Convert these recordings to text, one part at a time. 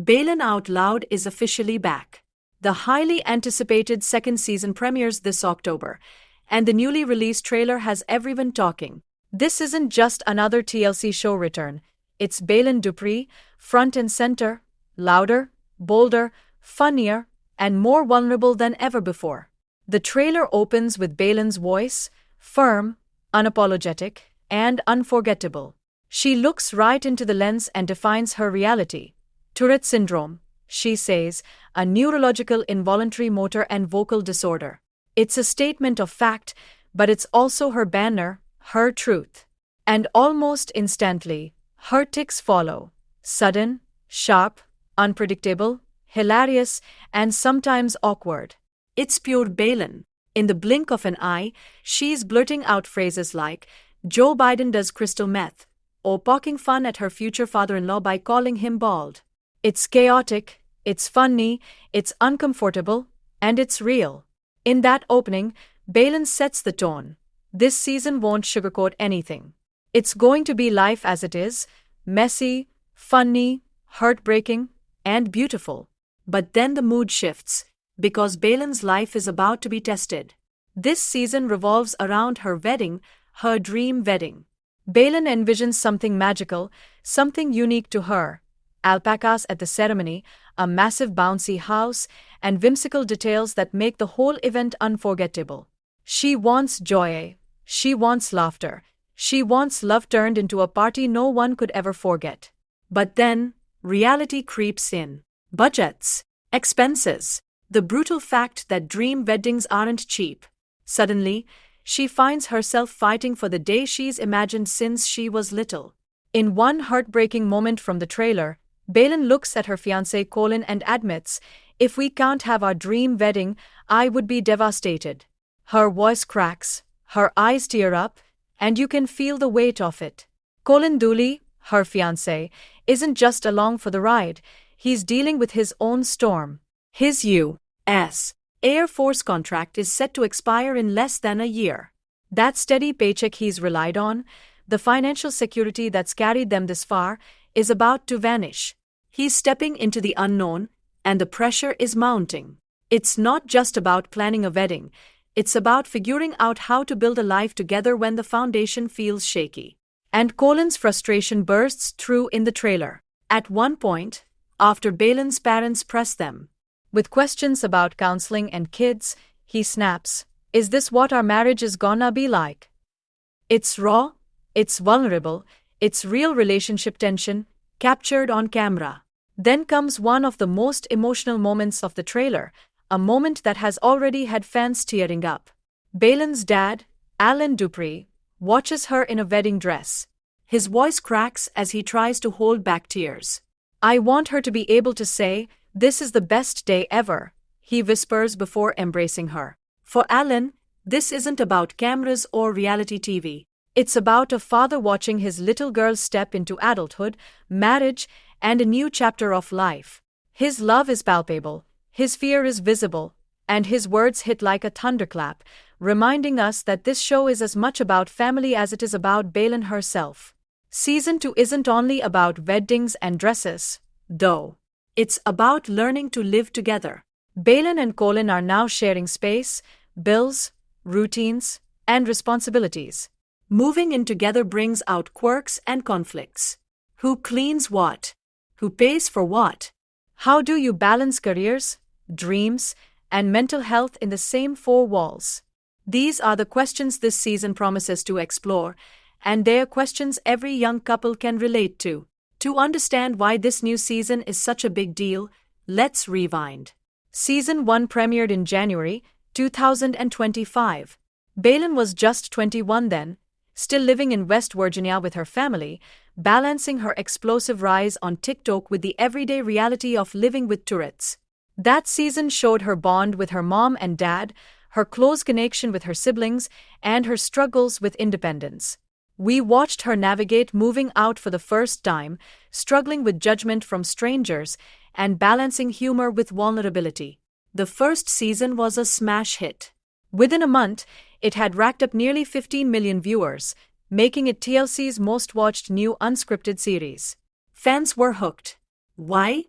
Baylen Out Loud is officially back. The highly anticipated second season premieres this October, and the newly released trailer has everyone talking. This isn't just another TLC show return, it's Baylen Dupree, front and center, louder, bolder, funnier, and more vulnerable than ever before. The trailer opens with Baylen's voice, firm, unapologetic, and unforgettable. She looks right into the lens and defines her reality. Tourette syndrome, she says, a neurological involuntary motor and vocal disorder. It's a statement of fact, but it's also her banner, her truth. And almost instantly, her tics follow. Sudden, sharp, unpredictable, hilarious, and sometimes awkward. It's pure Baylen. In the blink of an eye, she's blurting out phrases like, Joe Biden does crystal meth, or poking fun at her future father-in-law by calling him bald. It's chaotic, it's funny, it's uncomfortable, and it's real. In that opening, Baylen sets the tone. This season won't sugarcoat anything. It's going to be life as it is, messy, funny, heartbreaking, and beautiful. But then the mood shifts, because Baylen's life is about to be tested. This season revolves around her wedding, her dream wedding. Baylen envisions something magical, something unique to her. Alpacas at the ceremony, a massive bouncy house, and whimsical details that make the whole event unforgettable. She wants joy. She wants laughter. She wants love turned into a party no one could ever forget. But then, reality creeps in. Budgets, expenses, the brutal fact that dream weddings aren't cheap. Suddenly, she finds herself fighting for the day she's imagined since she was little. In one heartbreaking moment from the trailer, Baylen looks at her fiancé Colin and admits, "If we can't have our dream wedding, I would be devastated." Her voice cracks, her eyes tear up, and you can feel the weight of it. Colin Dooley, her fiancé, isn't just along for the ride, he's dealing with his own storm. His U.S. Air Force contract is set to expire in less than a year. That steady paycheck he's relied on, the financial security that's carried them this far, is about to vanish. He's stepping into the unknown, and the pressure is mounting. It's not just about planning a wedding, it's about figuring out how to build a life together when the foundation feels shaky. And Colin's frustration bursts through in the trailer. At one point, after Baylen's parents press them with questions about counseling and kids, he snaps, "Is this what our marriage is gonna be like?" It's raw, it's vulnerable, it's real relationship tension, captured on camera. Then comes one of the most emotional moments of the trailer, a moment that has already had fans tearing up. Baylen's dad, Colin Dooley, watches her in a wedding dress. His voice cracks as he tries to hold back tears. "I want her to be able to say, 'This is the best day ever,'" he whispers before embracing her. For Colin, this isn't about cameras or reality TV. It's about a father watching his little girl step into adulthood, marriage, and a new chapter of life. His love is palpable, his fear is visible, and his words hit like a thunderclap, reminding us that this show is as much about family as it is about Baylen herself. Season 2 isn't only about weddings and dresses, though. It's about learning to live together. Baylen and Colin are now sharing space, bills, routines, and responsibilities. Moving in together brings out quirks and conflicts. Who cleans what? Who pays for what? How do you balance careers, dreams, and mental health in the same four walls? These are the questions this season promises to explore, and they are questions every young couple can relate to. To understand why this new season is such a big deal, let's rewind. Season 1 premiered in January 2025. Baylen was just 21 then, still living in West Virginia with her family, balancing her explosive rise on TikTok with the everyday reality of living with Tourette's. That season showed her bond with her mom and dad, her close connection with her siblings, and her struggles with independence. We watched her navigate moving out for the first time, struggling with judgment from strangers, and balancing humor with vulnerability. The first season was a smash hit. Within a month, it had racked up nearly 15 million viewers, making it TLC's most watched new unscripted series. Fans were hooked. Why?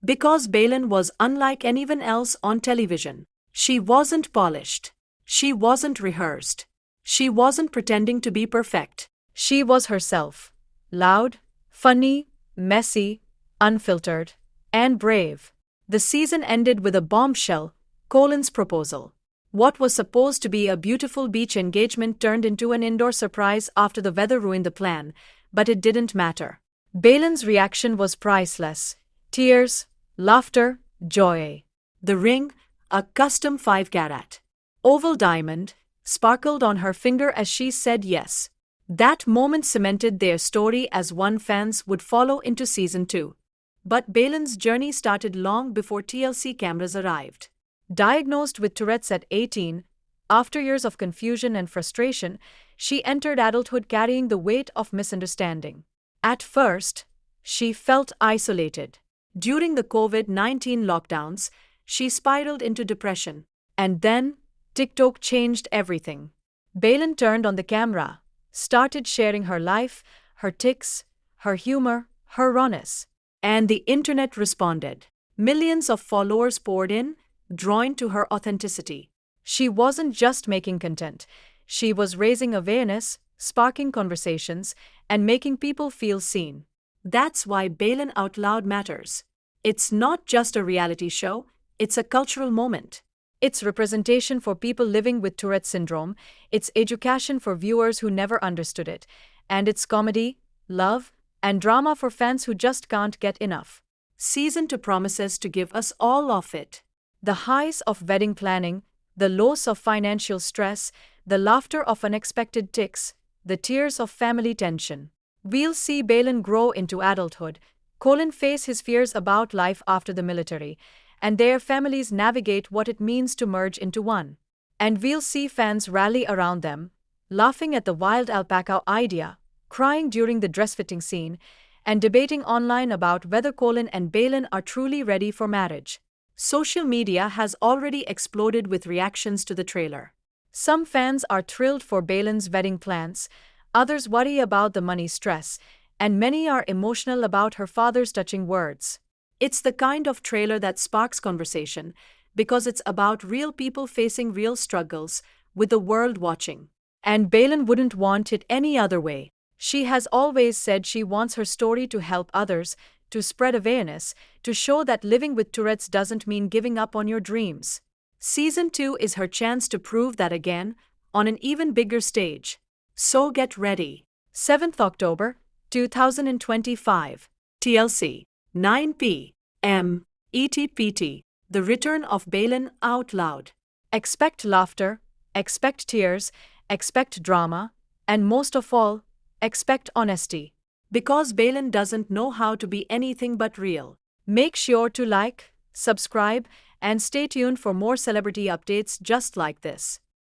Because Baylen was unlike anyone else on television. She wasn't polished. She wasn't rehearsed. She wasn't pretending to be perfect. She was herself. Loud, funny, messy, unfiltered, and brave. The season ended with a bombshell, Colin's proposal. What was supposed to be a beautiful beach engagement turned into an indoor surprise after the weather ruined the plan, but it didn't matter. Baylen's reaction was priceless. Tears, laughter, joy. The ring, a custom 5-carat oval diamond, sparkled on her finger as she said yes. That moment cemented their story as one fans would follow into season 2. But Baylen's journey started long before TLC cameras arrived. Diagnosed with Tourette's at 18, after years of confusion and frustration, she entered adulthood carrying the weight of misunderstanding. At first, she felt isolated. During the COVID-19 lockdowns, she spiraled into depression. And then, TikTok changed everything. Baylen turned on the camera, started sharing her life, her tics, her humor, her rawness. And the internet responded. Millions of followers poured in, drawn to her authenticity. She wasn't just making content. She was raising awareness, sparking conversations, and making people feel seen. That's why Baylen Out Loud matters. It's not just a reality show, it's a cultural moment. It's representation for people living with Tourette syndrome, it's education for viewers who never understood it, and it's comedy, love, and drama for fans who just can't get enough. Season 2 promises to give us all of it. The highs of wedding planning, the lows of financial stress, the laughter of unexpected tics, the tears of family tension. We'll see Baylen grow into adulthood, Colin face his fears about life after the military, and their families navigate what it means to merge into one. And we'll see fans rally around them, laughing at the wild alpaca idea, crying during the dress-fitting scene, and debating online about whether Colin and Baylen are truly ready for marriage. Social media has already exploded with reactions to the trailer. Some fans are thrilled for Baylen's wedding plans, others worry about the money stress, and many are emotional about her father's touching words. It's the kind of trailer that sparks conversation, because it's about real people facing real struggles, with the world watching. And Baylen wouldn't want it any other way. She has always said she wants her story to help others, to spread awareness, to show that living with Tourette's doesn't mean giving up on your dreams. Season 2 is her chance to prove that again, on an even bigger stage. So get ready. 7th October, 2025. TLC, 9 p.m. ETPT. The return of Baylen Out Loud. Expect laughter, expect tears, expect drama, and most of all, expect honesty. Because Baylen doesn't know how to be anything but real. Make sure to like, subscribe, and stay tuned for more celebrity updates just like this.